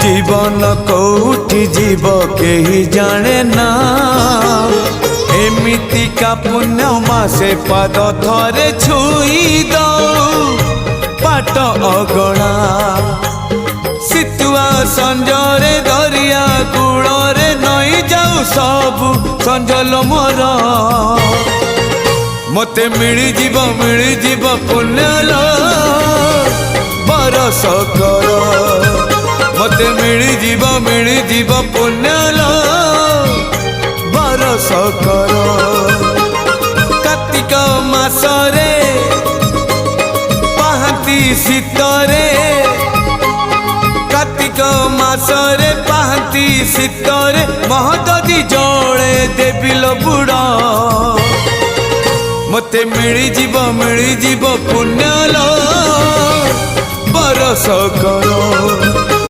जीवन कौटी जीव केही जाने ना एमिति का पुण्य मासे पाद थरे छुई दो पाट अगणा सितुआ संजरे दरिया कूଳରେ नई जाऊ सबु संजल मोर मते मिली जीव पुण्यलो बरस कर मते मिली जीव पुण्यलो बरस कर कार्तिक मासरे पाहांती शीतरे कार्तिक मासरे पाहांती शीतरे महददी जले देविल बुड़ा मते मिली जीव पुण्यलो बरस कर।